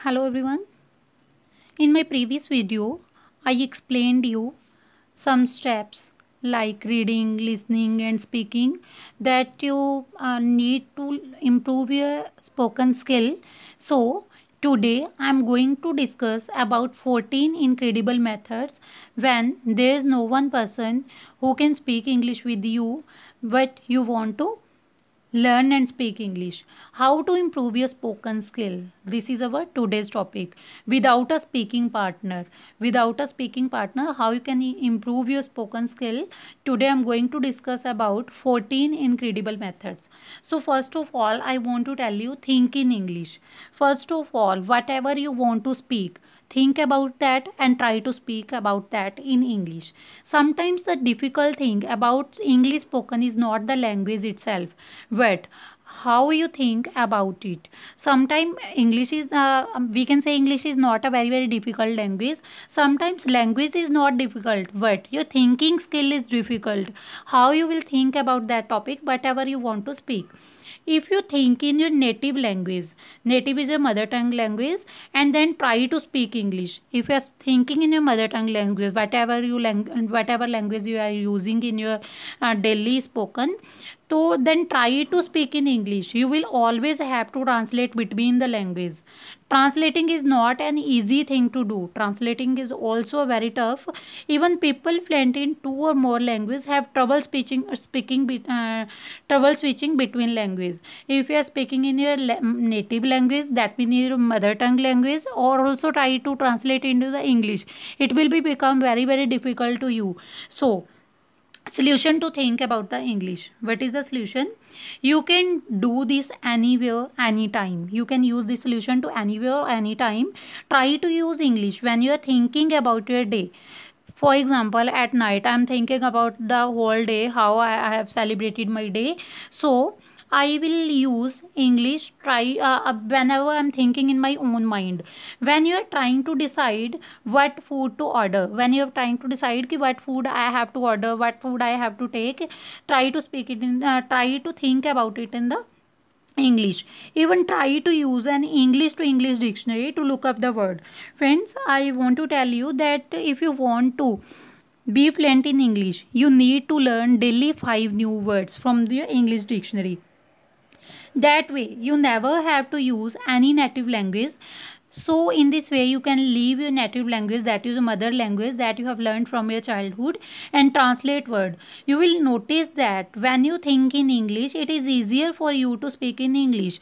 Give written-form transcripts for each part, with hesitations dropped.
Hello everyone. In my previous video, I explained you some steps like reading, listening and speaking that you need to improve your spoken skill. So, today I am going to discuss about 14 incredible methods when there is no one person who can speak English with you but you want to learn and speak English. How to improve your spoken skill. This is our today's topic. Without a speaking partner. Without a speaking partner, how you can improve your spoken skill. Today I'm going to discuss about 14 incredible methods. So first of all, I want to tell you think in English. First of all, whatever you want to speak, think about that and try to speak about that in English. Sometimes the difficult thing about English spoken is not the language itself, but how you think about it. Sometimes English is we can say English is not a very difficult language. Sometimes language is not difficult, but your thinking skill is difficult. How you will think about that topic, whatever you want to speak. If you think in your native language, native is your mother tongue language, and then try to speak English. If you are thinking in your mother tongue language, whatever language you are using in your daily spoken, so then try to speak in English. You will always have to translate between the language. Translating is not an easy thing to do. Translating is also very tough. Even people fluent in two or more languages have trouble switching between language. If you are speaking in your native language, that means your mother tongue language, or also try to translate into the English, it will be become very difficult to you. So solution to think about the English. What is the solution? You can do this anywhere, anytime. You can use this solution to anywhere, anytime. Try to use English when you are thinking about your day. For example, at night I'm thinking about the whole day, how I have celebrated my day. So I will use English whenever I'm thinking in my own mind. When you are trying to decide what food to order, when you are trying to decide what food I have to order, what food I have to take, try to think about it in the English. Even try to use an English to English dictionary to look up the word. Friends, I want to tell you that if you want to be fluent in English, you need to learn daily 5 new words from the English dictionary. That way you never have to use any native language. So in this way you can leave your native language, that is your mother language that you have learned from your childhood, and translate word. You will notice that when you think in English, it is easier for you to speak in English.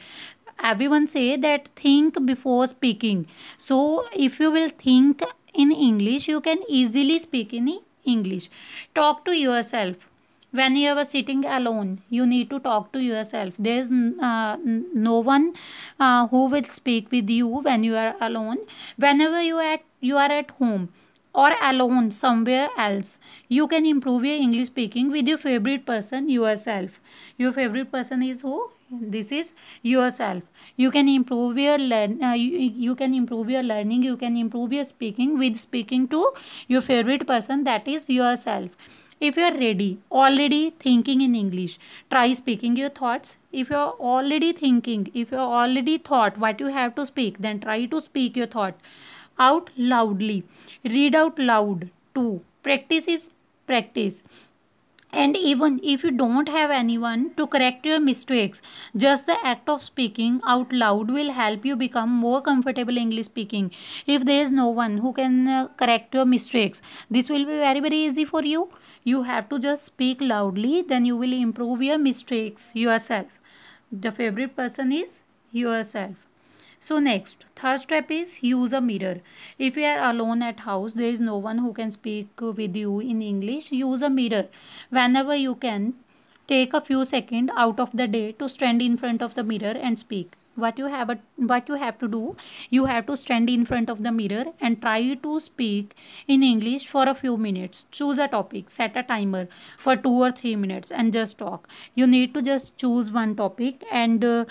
Everyone say that think before speaking. So if you will think in English, you can easily speak in English. Talk to yourself. When you are sitting alone, you need to talk to yourself. There is no one who will speak with you when you are alone. Whenever you are at home or alone somewhere else, you can improve your English speaking with your favorite person, yourself. Your favorite person is who? This is yourself. You can improve your you can improve your learning, you can improve your speaking with speaking to your favorite person, that is yourself. If you are ready, already thinking in English, try speaking your thoughts. If you are already thinking, if you are already thought what you have to speak, then try to speak your thought out loudly. Read out loud too. Practice is practice. And even if you don't have anyone to correct your mistakes, just the act of speaking out loud will help you become more comfortable English speaking. If there is no one who can correct your mistakes, this will be very easy for you. You have to just speak loudly, then you will improve your mistakes yourself. The favorite person is yourself. So next, third step is use a mirror. If you are alone at house, there is no one who can speak with you in English, use a mirror. Whenever you can, take a few seconds out of the day to stand in front of the mirror and speak. What you have to do, you have to stand in front of the mirror and try to speak in English for a few minutes. Choose a topic, set a timer for 2 or 3 minutes and just talk. You need to just choose one topic and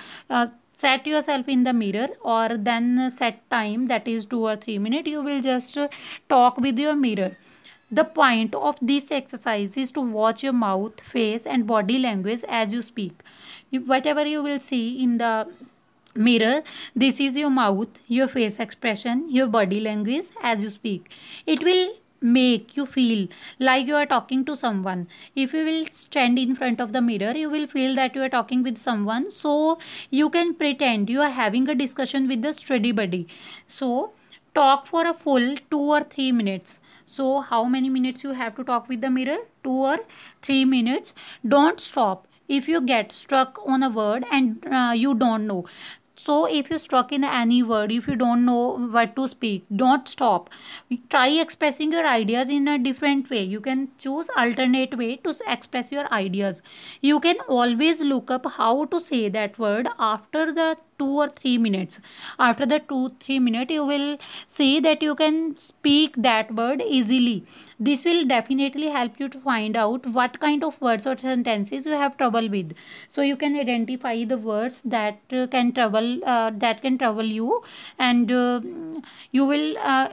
set yourself in the mirror, or then set time, that is 2 or 3 minutes. You will just talk with your mirror. The point of this exercise is to watch your mouth, face and body language as you speak. Whatever you will see in the Mirror, this is your mouth, your face expression, your body language as you speak. It will make you feel like you are talking to someone. If you will stand in front of the mirror, you will feel that you are talking with someone. So you can pretend you are having a discussion with the steady buddy. So talk for a full 2 or 3 minutes. So how many minutes you have to talk with the mirror? 2 or 3 minutes. Don't stop. If you get stuck on a word and you don't know, so if you struck in any word, if you don't know what to speak, don't stop. Try expressing your ideas in a different way. You can choose alternate way to express your ideas. You can always look up how to say that word after the 2 or 3 minutes. After the 2 3 minutes, you will see that you can speak that word easily. This will definitely help you to find out what kind of words or sentences you have trouble with. So you can identify the words that can trouble you, and you will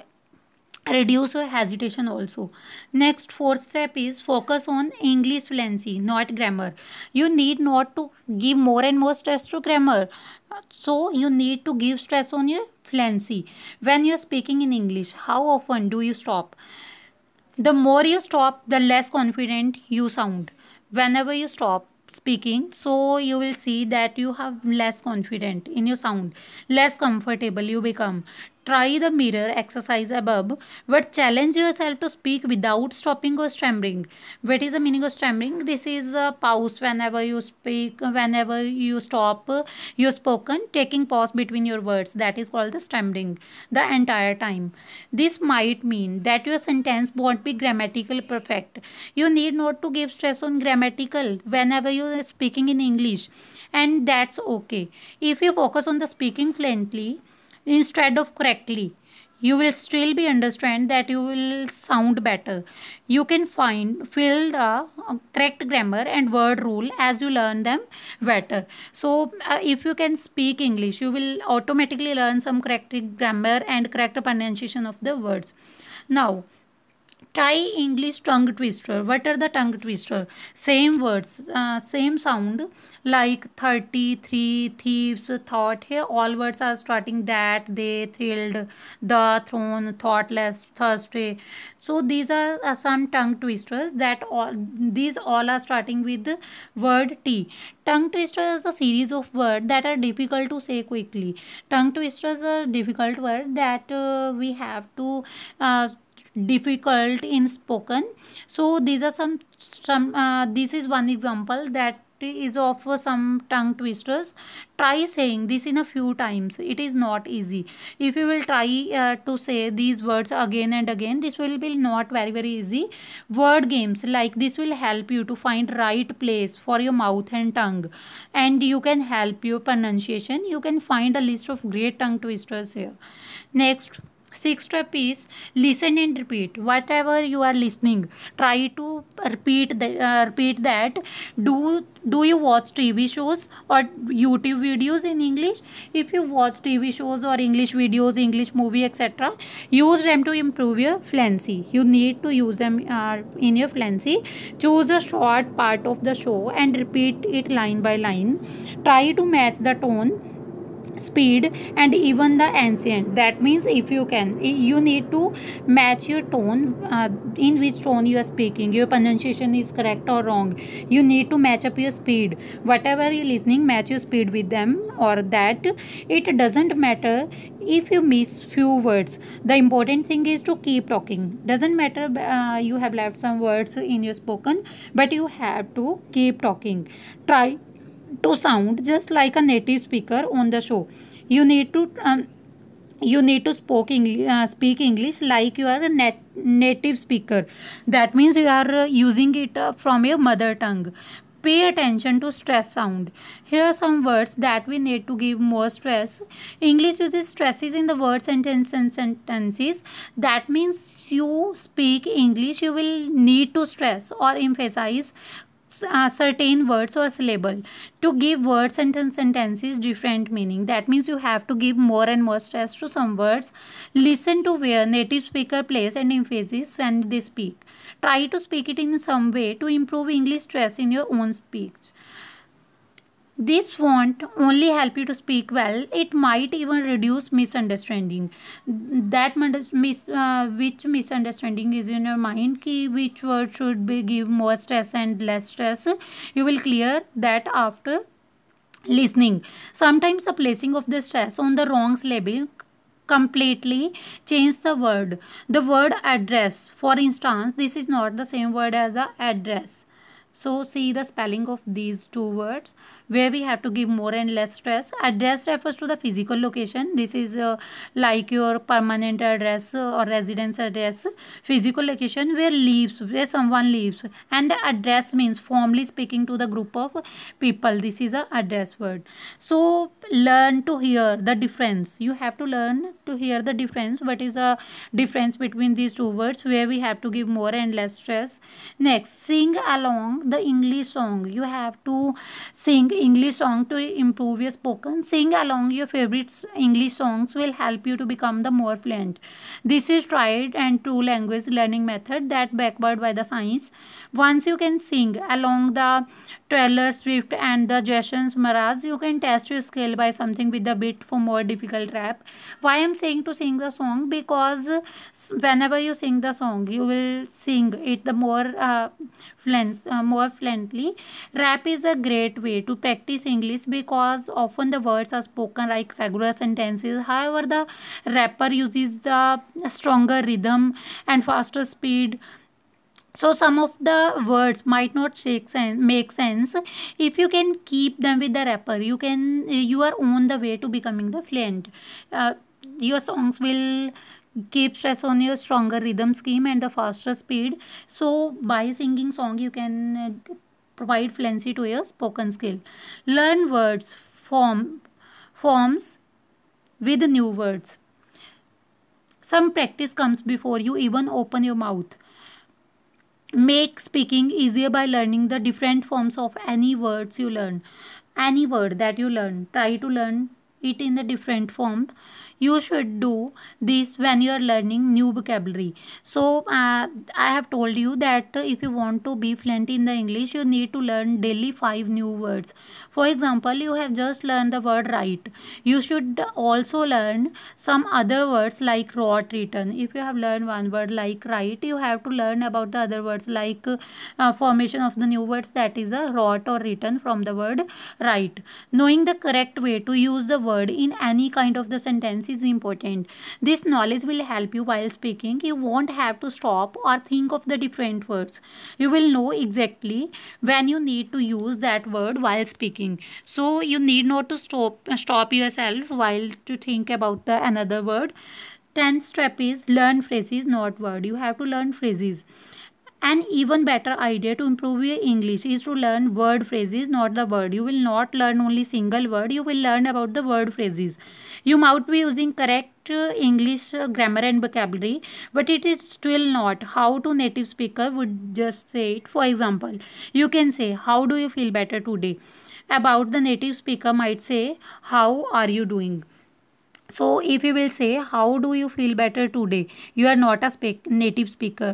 reduce your hesitation also. Next, fourth step is focus on English fluency, not grammar. You need not to give more and more stress to grammar. So you need to give stress on your fluency. When you're speaking in English, how often do you stop? The more you stop, the less confident you sound. Whenever you stop speaking, so you will see that you have less confident in your sound, less comfortable you become. Try the mirror exercise above, but challenge yourself to speak without stopping or stammering. What is the meaning of stammering? This is a pause whenever you speak, whenever you stop your spoken, taking pause between your words. That is called the stammering the entire time. This might mean that your sentence won't be grammatical perfect. You need not to give stress on grammatical whenever you are speaking in English, and that's okay. If you focus on the speaking fluently instead of correctly, you will still be understand that you will sound better. You can fill the correct grammar and word rule as you learn them better. So if you can speak English, you will automatically learn some correct grammar and correct pronunciation of the words. Now try English tongue twister. What are the tongue twister? Same words, same sound, like 33, thieves, thought. Here all words are starting that, they, thrilled, the, thrown, thoughtless, thirsty. So these are some tongue twisters that these all are starting with the word T. Tongue twister is a series of words that are difficult to say quickly. Tongue twisters are difficult word that we have to difficult in spoken. So these are some this is one example that is of some tongue twisters. Try saying this in a few times. It is not easy. If you will try to say these words again and again, this will be not very easy. Word games like this will help you to find right place for your mouth and tongue, and you can help your pronunciation. You can find a list of great tongue twisters here. Next, sixth step is listen and repeat. Whatever you are listening, try to repeat that. Do you watch TV shows or YouTube videos in English? If you watch TV shows or English videos, English movie, etc., use them to improve your fluency. You need to use them in your fluency. Choose a short part of the show and repeat it line by line. Try to match the tone, speed, and even the ancient. That means if you can, you need to match your tone, in which tone you are speaking, your pronunciation is correct or wrong. You need to match up your speed. Whatever you're listening, match your speed with them, or that. It doesn't matter if you miss few words. The important thing is to keep talking. Doesn't matter you have left some words in your spoken, but you have to keep talking. Try to sound just like a native speaker on the show. You need to speak English like you are a native speaker. That means you are using it from your mother tongue. Pay attention to stress sound. Here are some words that we need to give more stress. English uses stresses in the word sentence and sentences. That means you speak English, you will need to stress or emphasize certain words or syllable to give words and sentences different meaning. That means you have to give more and more stress to some words. Listen to where native speaker place and emphasis when they speak. Try to speak it in some way to improve English stress in your own speech. This won't only help you to speak well, it might even reduce misunderstanding. That which misunderstanding is in your mind, ki which word should be give more stress and less stress. You will clear that after listening. Sometimes the placing of the stress on the wrong syllable completely change the word address, for instance, this is not the same word as the address. So see the spelling of these two words where we have to give more and less stress. Address refers to the physical location. This is like your permanent address or residence address, physical location where someone lives. And the address means formally speaking to the group of people. This is a address word. So learn to hear the difference. You have to learn to hear the difference. What is the difference between these two words where we have to give more and less stress? Next, sing along the English song. You have to sing English song to improve your spoken. Sing along your favorite English songs will help you to become the more fluent. This is tried and true language learning method that backed by the science. Once you can sing along the Taylor Swift and the Jason Mraz, you can test your skill by something with a bit for more difficult rap. Why I'm saying to sing the song? Because whenever you sing the song, you will sing it the more fluently. Rap is a great way to practice English because often the words are spoken like regular sentences. However, the rapper uses the stronger rhythm and faster speed, so some of the words might not make sense. If you can keep them with the rapper, you are on the way to becoming the fluent. Your songs will keep stress on your stronger rhythm scheme and the faster speed. So by singing song you can provide fluency to your spoken skill. Learn forms with new words. Some practice comes before you even open your mouth. Make speaking easier by learning the different forms of any words you learn. Any word that you learn, try to learn it in a different form. You should do this when you are learning new vocabulary. So I have told you that if you want to be fluent in the English, you need to learn daily 5 new words. For example, you have just learned the word write. You should also learn some other words like wrote, written. If you have learned one word like write, you have to learn about the other words like formation of the new words, that is a wrote or written from the word write. Knowing the correct way to use the word in any kind of the sentence is important. This knowledge will help you while speaking. You won't have to stop or think of the different words. You will know exactly when you need to use that word while speaking. So you need not to stop yourself while to think about the another word. 10th step is learn phrases, not word. You have to learn phrases. An even better idea to improve your English is to learn word phrases, not the word. You will not learn only single word. You will learn about the word phrases. You might be using correct English grammar and vocabulary, but it is still not how to native speaker would just say it. For example, you can say, "How do you feel better today?" About the native speaker might say, "How are you doing?" So if you will say, "How do you feel better today?" You are not a native speaker.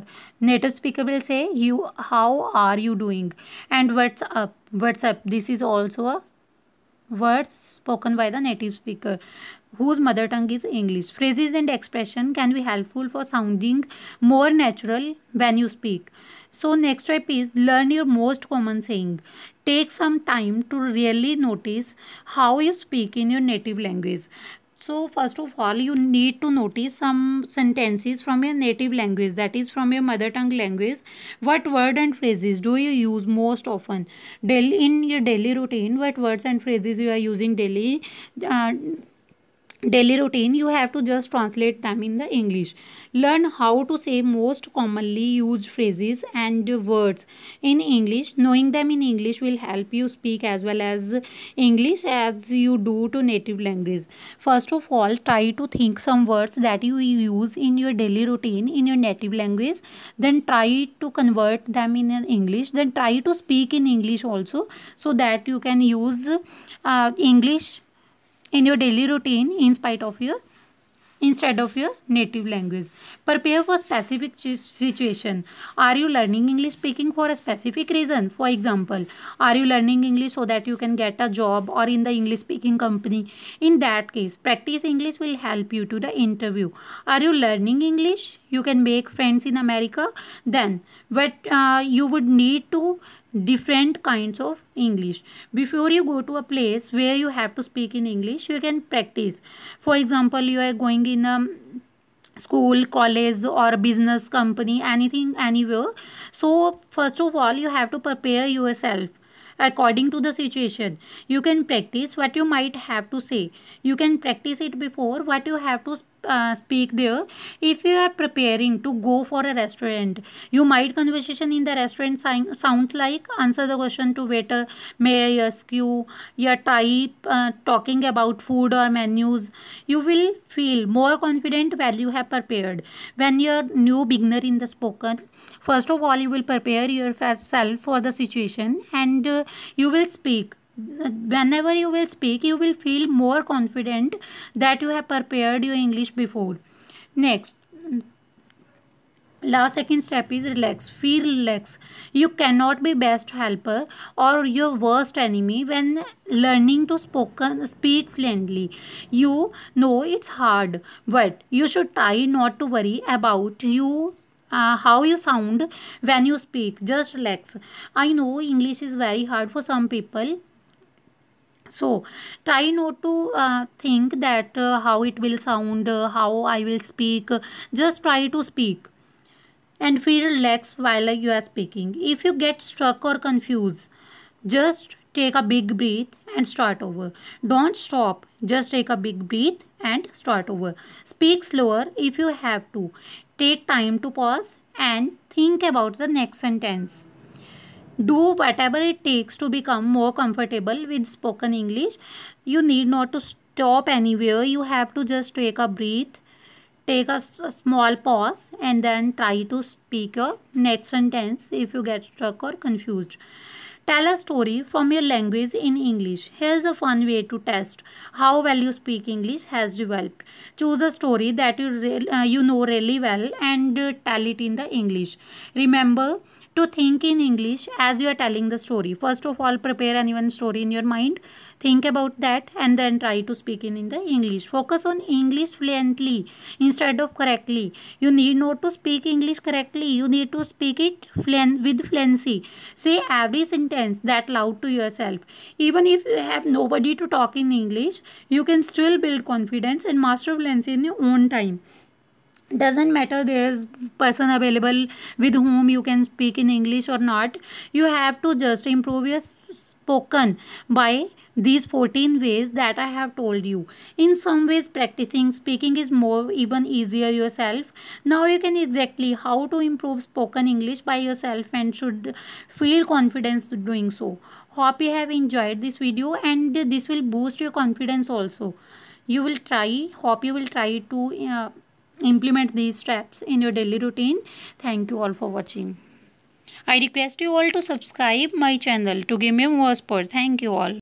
Native speaker will say, "You, how are you doing?" And what's up? What's up? This is also a words spoken by the native speaker whose mother tongue is English. Phrases and expression can be helpful for sounding more natural when you speak. So next step is learn your most common saying. Take some time to really notice how you speak in your native language. So first of all, you need to notice some sentences from your native language, that is from your mother tongue language. What word and phrases do you use most often? Daily, in your daily routine, what words and phrases you are using daily? Uh, Daily routine, you have to just translate them in the English. Learn how to say most commonly used phrases and words in English. Knowing them in English will help you speak as well as English as you do to native language. First of all, try to think some words that you use in your daily routine in your native language, then try to convert them in English, then try to speak in English also, so that you can use English in your daily routine in spite of your instead of your native language. Prepare for specific situation. Are you learning English speaking for a specific reason? For example, are you learning English so that you can get a job or in the English speaking company? In that case, practice English will help you to the interview. Are you learning English? You can make friends in America. Then what you would need to different kinds of English. Before you go to a place where you have to speak in English, you can practice. For example, you are going in a school, college or business company, anything, anywhere. So first of all, you have to prepare yourself according to the situation. You can practice what you might have to say. You can practice it before what you have to speak there. If you are preparing to go for a restaurant, you might conversation in the restaurant sound like answer the question to waiter, may I ask you, your type, talking about food or menus. You will feel more confident when you have prepared. When you're new beginner in the spoken, first of all you will prepare yourself for the situation, and you will speak. Whenever you will speak, you will feel more confident that you have prepared your English before. Next, last second step is relax. Feel relax. You cannot be best helper or your worst enemy when learning to speak fluently. You know it's hard, but you should try not to worry about how you sound when you speak. Just relax. I know English is very hard for some people, so try not to think that how it will sound, how I will speak. Just try to speak and feel relaxed while you are speaking. If you get stuck or confused, just take a big breath and start over. Don't stop, just take a big breath and start over. Speak slower if you have to. Take time to pause and think about the next sentence. Do whatever it takes to become more comfortable with spoken English. You need not to stop anywhere. You have to just take a breath, take a small pause, and then try to speak your next sentence if you get stuck or confused. Tell a story from your language in English. Here's a fun way to test how well you speak English has developed. Choose a story that you know really well and tell it in the English. Remember to think in English as you are telling the story. First of all, prepare any story in your mind. Think about that and then try to speak in the English. Focus on English fluently instead of correctly. You need not to speak English correctly. You need to speak it with fluency. Say every sentence that loud to yourself. Even if you have nobody to talk in English, you can still build confidence and master fluency in your own time. Doesn't matter there's person available with whom you can speak in English or not. You have to just improve your spoken by these 14 ways that I have told you. In some ways practicing speaking is more even easier yourself. Now you can exactly how to improve spoken English by yourself and should feel confidence doing so. Hope you have enjoyed this video and this will boost your confidence also. You will try, hope you will try to implement these steps in your daily routine. Thank you all for watching. I request you all to subscribe my channel to give me more support. Thank you all.